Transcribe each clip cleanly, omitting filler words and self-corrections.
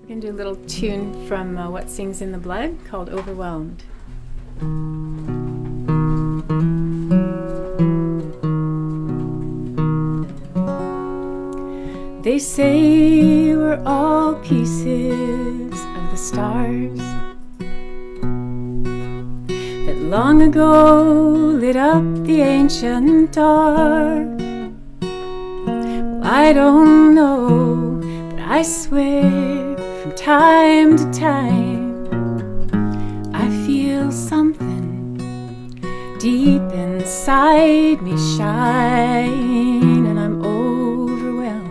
We're going to do a little tune from What Sings in the Blood called Overwhelmed. They say we're all pieces of the stars that long ago lit up the ancient dark. Well, I don't know, but I swear from time to time I feel something deep inside me shine, and I'm overwhelmed.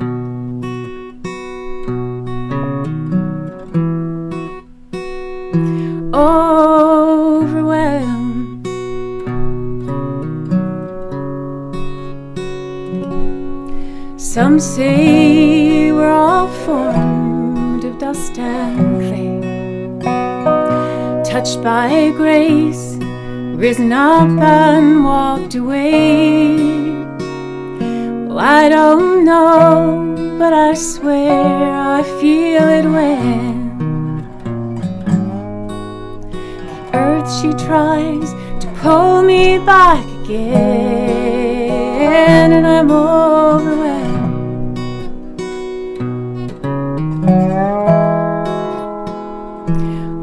Overwhelmed. Some say we're all formed of dust and clay, touched by grace, risen up and walked away. Well, I don't know, but I swear I feel it when earth she tries to pull me back again, and I'm overwhelmed.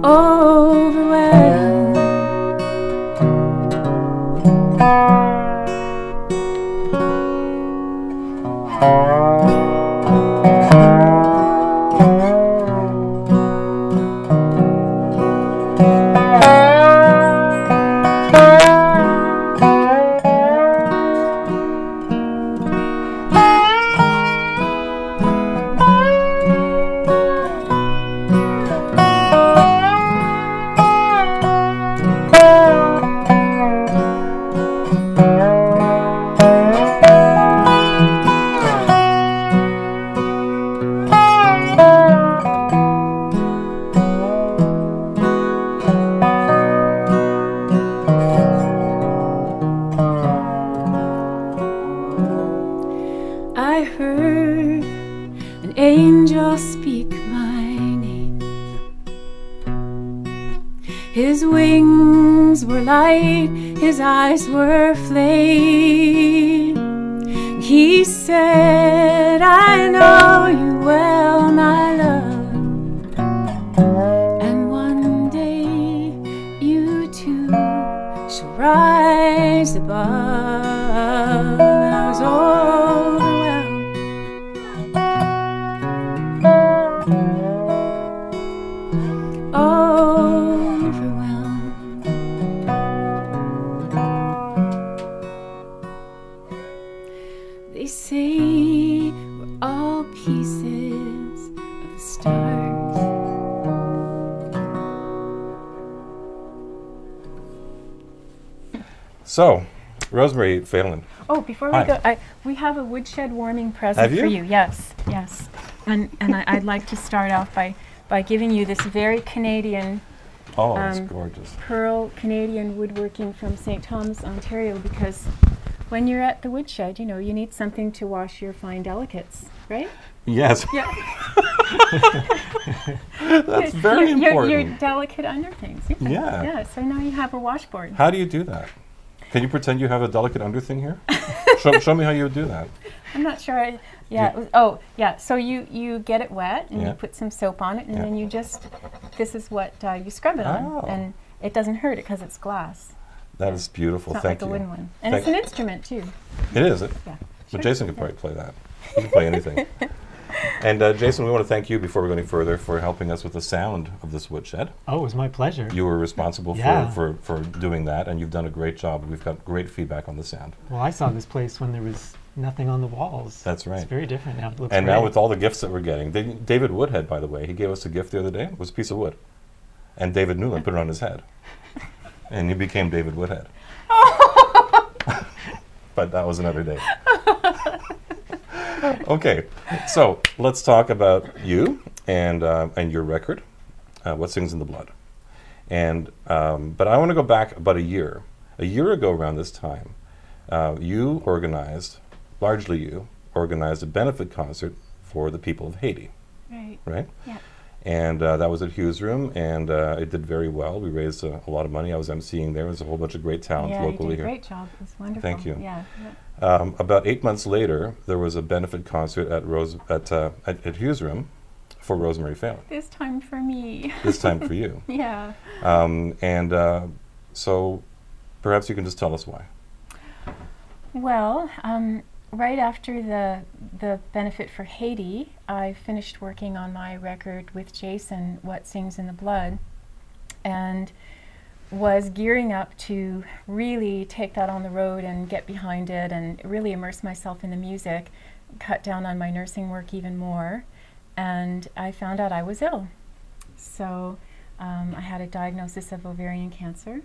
Overwhelmed. I heard an angel speak my name. His wings were light, his eyes were flame. He said, I know you well, my love, and one day you too shall rise above. And I was overwhelmed. They say we're all pieces of the stars. So, Rosemary, Phelan. Oh, before we go, we have a Woodshed warming present Have you? for you. Yes, yes. And I'd like to start off by giving you this very Canadian Oh, it's gorgeous. pearl Canadian woodworking from St. Thomas, Ontario, because when you're at the Woodshed, you know, you need something to wash your fine delicates, right? Yes. Yeah. That's very important. Your delicate underthings. Yeah. Yeah, so now you have a washboard. How do you do that? Can you pretend you have a delicate underthing here? show me how you would do that. I'm not sure. Oh, yeah. So you get it wet and Yeah. you put some soap on it, and Yeah. then you just, this is what you scrub it on, Oh. and it doesn't hurt it because it's glass. That is beautiful. It's not Thank like a you. wooden one, and Thank it's an instrument too. It is. Yeah. But Sure. Jason could probably play that. He can play anything. And Jason, we want to thank you before we go any further for helping us with the sound of this woodshed. Oh, it was my pleasure. You were responsible Yeah. for doing that, and you've done a great job. We've got great feedback on the sound. Well, I saw this place when there was nothing on the walls. That's right. It's very different now. It looks And great. now with all the gifts that we're getting, David Woodhead, by the way, he gave us a gift the other day. It was a piece of wood. And David Newland put it on his head. And he became David Woodhead. But that was another day. Okay, so let's talk about you and your record, What Sings in the Blood. And but I want to go back about a year. A year ago around this time, you organized, largely you, organized a benefit concert for the people of Haiti. Right. Right? Yeah. And that was at Hughes Room, and it did very well. We raised a lot of money. I was emceeing there. There was a whole bunch of great talent Yeah, locally you did a here. great job. It was wonderful. Thank you. Yeah. About 8 months later, there was a benefit concert at Hughes Room for Rosemary Phelan. This time for me. This time for you. Yeah. So perhaps you can just tell us why. Well, right after the benefit for Haiti, I finished working on my record with Jason, What Sings in the Blood, and was gearing up to really take that on the road and get behind it and really immerse myself in the music, cut down on my nursing work even more, and I found out I was ill. So I had a diagnosis of ovarian cancer,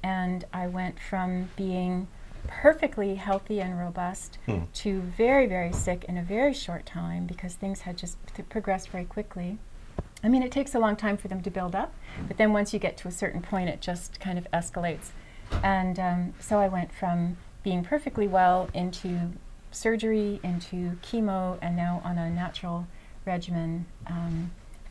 and I went from being perfectly healthy and robust to very, very sick in a very short time because things had just progressed very quickly. I mean, it takes a long time for them to build up, but then once you get to a certain point, it just kind of escalates. And so I went from being perfectly well into surgery, into chemo, and now on a natural regimen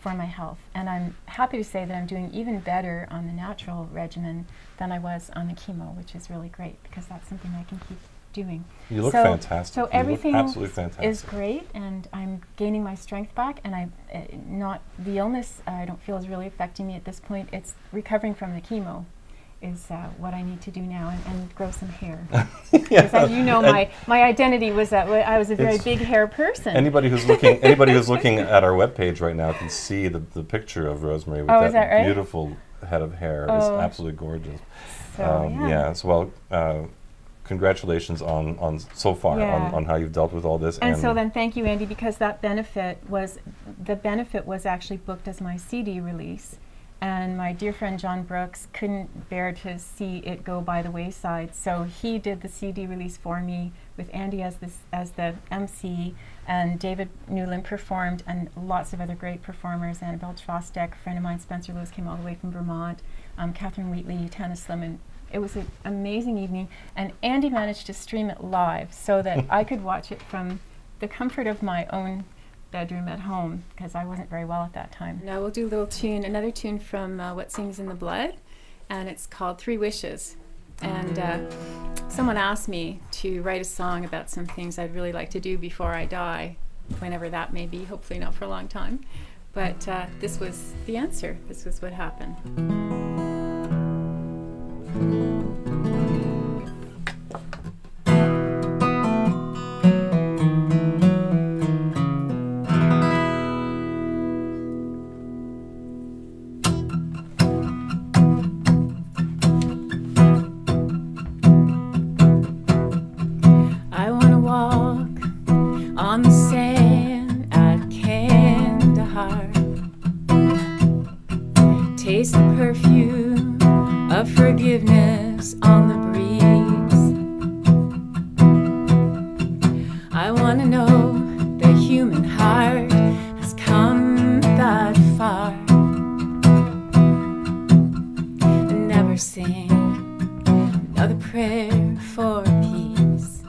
for my health. And I'm happy to say that I'm doing even better on the natural regimen than I was on the chemo, which is really great because that's something I can keep doing. You look fantastic. So you everything look absolutely fantastic. is great, and I'm gaining my strength back, and the illness I don't feel is really affecting me at this point. It's recovering from the chemo is what I need to do now, and grow some hair. Because as you know, my identity was that I was a very big hair person. Anybody who's looking at our webpage right now can see the picture of Rosemary with is that right? beautiful head of hair. It's absolutely gorgeous. So, congratulations on so far on how you've dealt with all this. And so then thank you, Andy, because that benefit was actually booked as my CD release. And my dear friend John Brooks couldn't bear to see it go by the wayside, so he did the CD release for me with Andy as the MC, and David Newland performed, and lots of other great performers. Annabelle Chvostek, a friend of mine, Spencer Lewis, came all the way from Vermont, Catherine Wheatley, Tana Slimman. It was an amazing evening, and Andy managed to stream it live so that I could watch it from the comfort of my own bedroom at home, because I wasn't very well at that time. Now we'll do a little tune, another tune from What Sings in the Blood, and it's called 3 Wishes. And someone asked me to write a song about some things I'd really like to do before I die, whenever that may be, hopefully not for a long time. But this was the answer. This was what happened. On the sand at Kandahar, taste the perfume of forgiveness on the breeze. I want to know the human heart has come that far, and never sing another prayer for peace.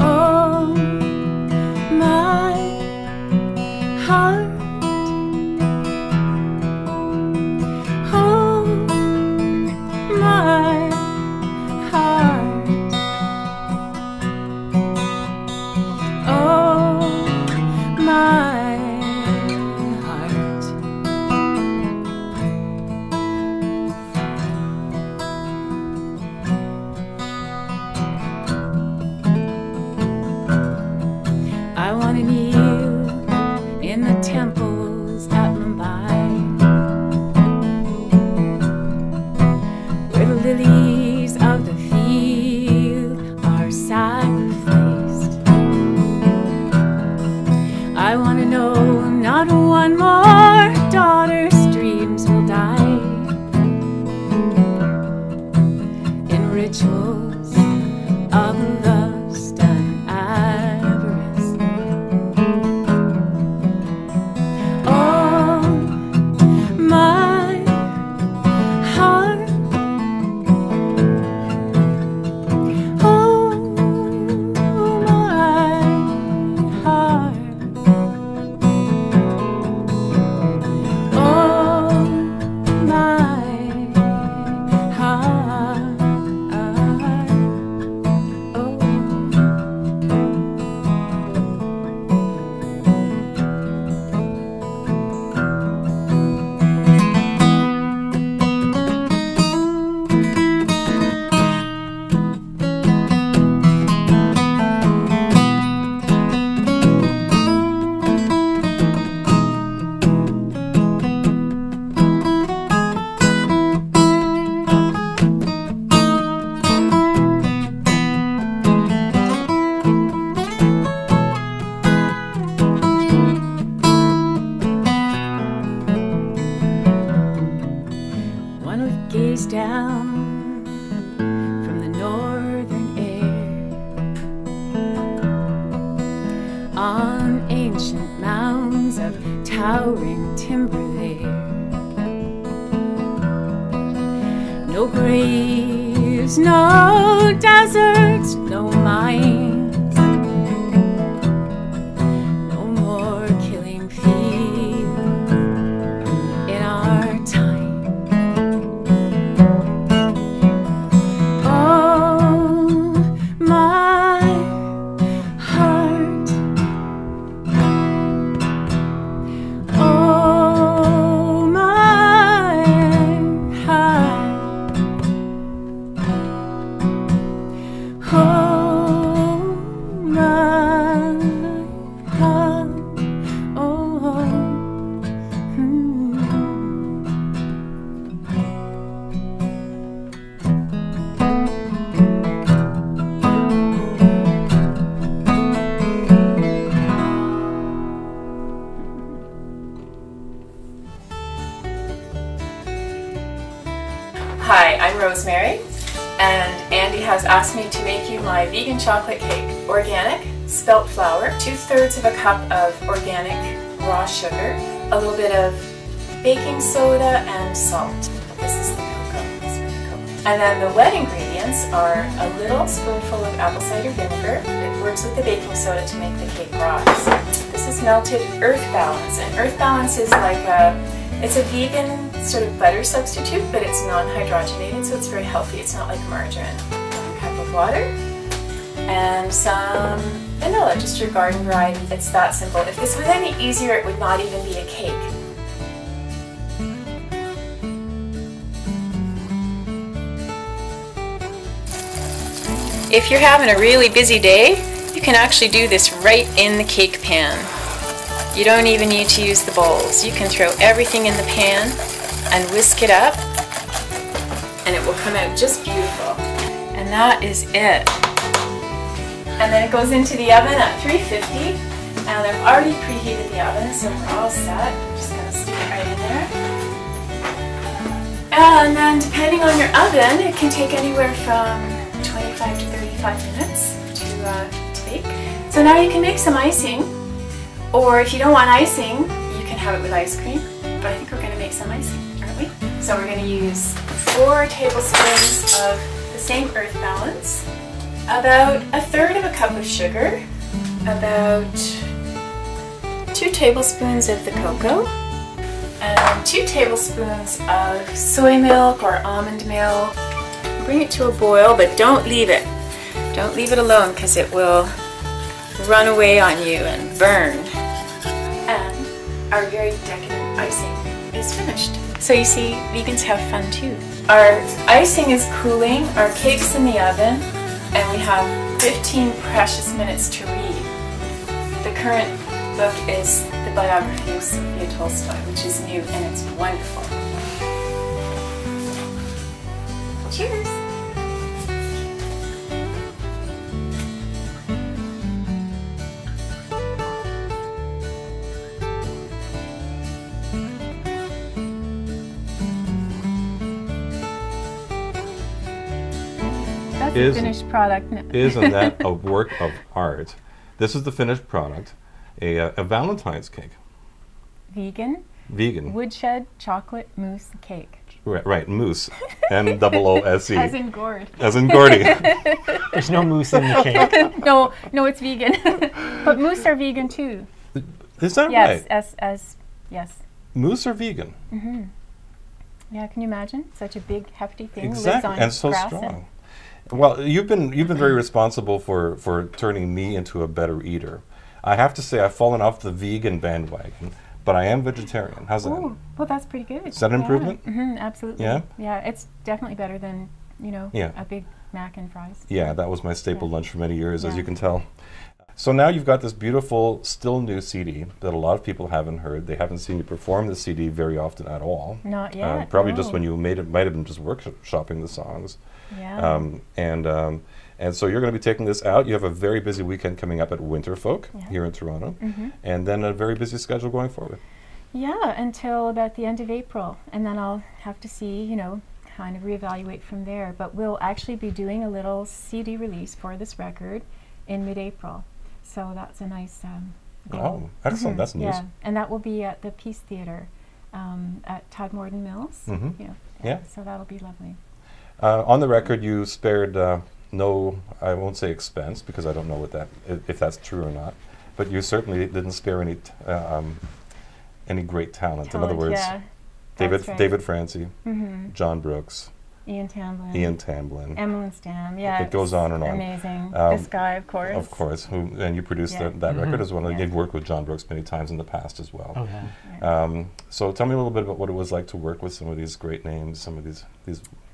Oh, my heart, oh, my heart, oh, my heart. I want to kneel in the towering timber there. No graves, no deserts, no mines, no more killing fields in our time. Oh, my heart. Oh, my heart. Oh, my heart. Oh, Hi, I'm Rosemary, and Andy has asked me to make you my vegan chocolate cake. Organic, spelt flour, 2/3 of a cup of organic raw sugar, a little bit of baking soda and salt. This is the cocoa. This is the cocoa. And then the wet ingredients are a little spoonful of apple cider vinegar. It works with the baking soda to make the cake rise. This is melted Earth Balance, and Earth Balance is like it's a vegan sort of butter substitute, but it's non-hydrogenated, so it's very healthy. It's not like margarine. 1 cup of water and some vanilla, just your garden variety. It's that simple. If this was any easier, it would not even be a cake. If you're having a really busy day, you can actually do this right in the cake pan. You don't even need to use the bowls. You can throw everything in the pan and whisk it up, and it will come out just beautiful. And that is it. And then it goes into the oven at 350, and I've already preheated the oven, so we're all set. I'm just going to stick it right in there. And then depending on your oven, it can take anywhere from 25 to 35 minutes to bake. So now you can make some icing. Or if you don't want icing, you can have it with ice cream. But I think we're going to make some icing, aren't we? So we're going to use 4 tablespoons of the same Earth Balance, about 1/3 of a cup of sugar, about 2 tablespoons of the cocoa, and 2 tablespoons of soy milk or almond milk. Bring it to a boil, but don't leave it. Don't leave it alone because it will run away on you and burn. And our very decadent icing is finished. So you see, vegans have fun too. Our icing is cooling, our cake's in the oven, and we have 15 precious minutes to read. The current book is the biography of Sophia Tolstoy, which is new and it's wonderful. Cheers! that's the finished product. Isn't that a work of art? This is the finished product, a Valentine's cake. Vegan. Vegan. Woodshed chocolate mousse cake. Right, mousse. M-O-O-S-E. As in gourd. As in Gordy. There's no mousse in the cake. No, it's vegan. But mousse are vegan too. Is that Yes, right? yes. Mousse are vegan. Mm-hmm. Yeah, can you imagine? Such a big, hefty thing Exactly, lives on and so grass strong. Well, you've been very responsible for turning me into a better eater. I have to say I've fallen off the vegan bandwagon, but I am vegetarian. How's that? Oh, well, that's pretty good. Is that an improvement? Mm-hmm, absolutely. Yeah? Yeah, it's definitely better than, a Big Mac and fries. Yeah, that was my staple lunch for many years, as Yeah. you can tell. So now you've got this beautiful, still new CD that a lot of people haven't heard. They haven't seen you perform the CD very often at all. Not yet. Probably just no. when you made it, might have been just workshopping the songs. Yeah. And so you're going to be taking this out. You have a very busy weekend coming up at Winterfolk here in Toronto, and then a very busy schedule going forward. Yeah, until about the end of April, and then I'll have to see, kind of reevaluate from there. But we'll actually be doing a little CD release for this record in mid-April. So that's a nice Oh, excellent. That's news. Yeah, and that will be at the Peace Theatre at Todmorden Mills. Yeah. So that'll be lovely. On the record, you spared no, I won't say expense, because I don't know what that, if that's true or not, but you certainly didn't spare any great talent. In other words, yeah, David Francie, John Brooks, Ian Tamblyn, Emmeline Stam, yeah. It goes on and on. Amazing. This guy, of course. Of course, and you produced that record as well. You've worked with John Brooks many times in the past as well. Oh, yeah. So tell me a little bit about what it was like to work with some of these great names, some of these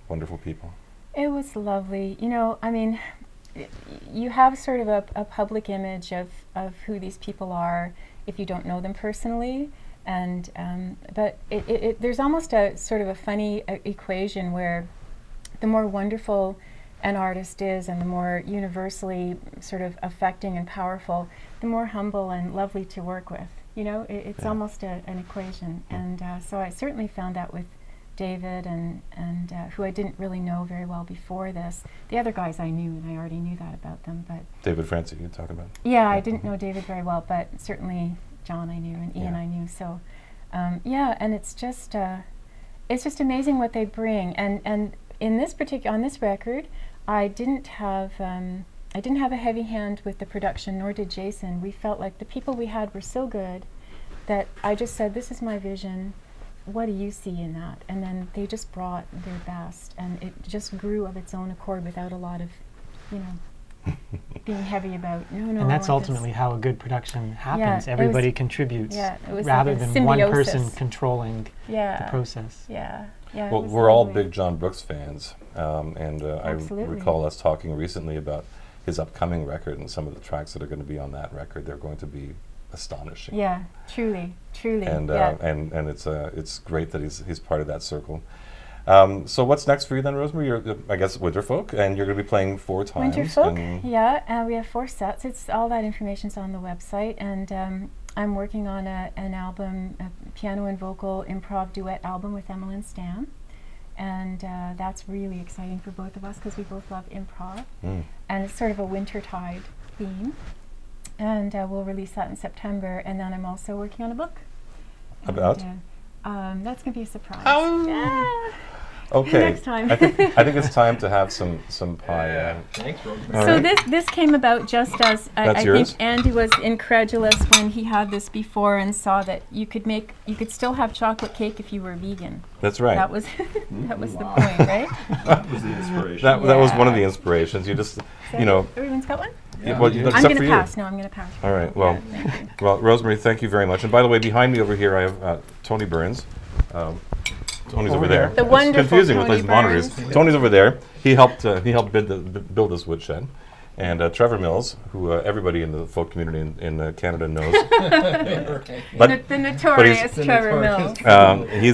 wonderful people. It was lovely. You know, I mean, you have sort of a public image of who these people are if you don't know them personally. And but there's almost a sort of a funny equation where the more wonderful an artist is and the more universally sort of affecting and powerful, the more humble and lovely to work with. You know, it's almost an equation. And so I certainly found that with David and who I didn't really know very well before this. The other guys I knew, and I already knew that about them. But David Francie, you're talking about? Yeah, I didn't know David very well, but certainly John I knew and Ian I knew. So yeah, and it's just amazing what they bring. And in this on this record, I didn't have a heavy hand with the production, nor did Jason. We felt like the people we had were so good that I just said, "This is my vision. What do you see in that?" And then they just brought their best, and it just grew of its own accord without a lot of, you know, being heavy about, no. And that's ultimately how a good production happens. Yeah, everybody contributes it was rather like than one symbiosis. person controlling the process. Yeah. Well, we're all big John Brooks fans, and I recall us talking recently about his upcoming record and some of the tracks that are going to be on that record. They're going to be astonishing. Yeah, truly. And and it's great that he's part of that circle. So what's next for you then, Rosemary? You're, I guess, Winterfolk, and you're going to be playing 4 times. Winterfolk, we have 4 sets. It's all that information's on the website, and I'm working on an album, a piano and vocal improv duet album with Emmeline Stam, and that's really exciting for both of us because we both love improv, and it's sort of a wintertide theme. And we'll release that in September. And then I'm also working on a book. About? That's going to be a surprise. Okay. Next time. I think it's time to have some pie. Thanks, Rosemary. So this came about just as I think Andy was incredulous when he had this before and saw that you could still have chocolate cake if you were vegan. That's right. That was the point, right? That was the inspiration. That was one of the inspirations. You just, Everyone's got one? Yeah. Well, I'm going to pass. No, I'm going to pass. All right. Well, well, Rosemary, thank you very much. And by the way, behind me over here, I have Tony Burns. Tony's over there. The wonderful It's confusing Tony with these monitors. Tony's over there. He helped build this woodshed. And Trevor Mills, who everybody in the folk community in Canada knows. The notorious Trevor Mills.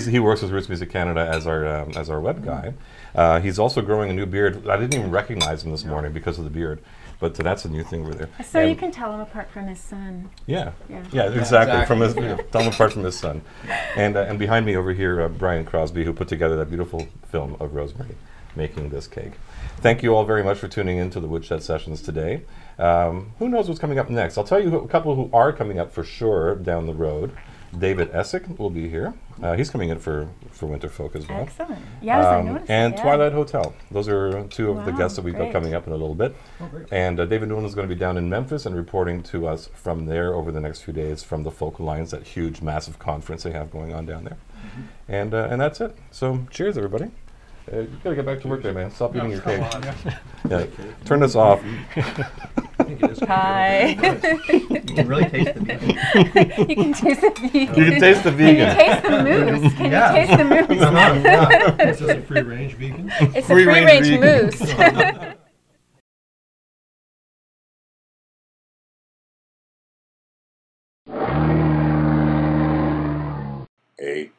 He works with Roots Music Canada as our web guy. He's also growing a new beard. I didn't even recognize him this morning because of the beard. But that's a new thing over there. So you can tell him apart from his son. Yeah, exactly. From his, tell him apart from his son. And behind me over here, Brian Crosby, who put together that beautiful film of Rosemary making this cake. Thank you all very much for tuning in to the Woodshed Sessions today. Who knows what's coming up next? I'll tell you a couple who are coming up for sure down the road. David Essick will be here. He's coming in for Winterfolk as well. Excellent. Yes, I noticed. And Twilight Hotel. Those are 2 of the guests that we've got coming up in a little bit. And David Newland is going to be down in Memphis and reporting to us from there over the next few days from the Folk Alliance, that huge, massive conference they have going on down there. And that's it. So cheers, everybody. You gotta get back to work there, man. Stop eating your cake. Turn this off. Hi. You can really taste the vegan. You can taste the vegan. You can taste the vegan. Can you taste the moose? Can you taste the moose? Is this a free-range vegan? It's a free-range moose. A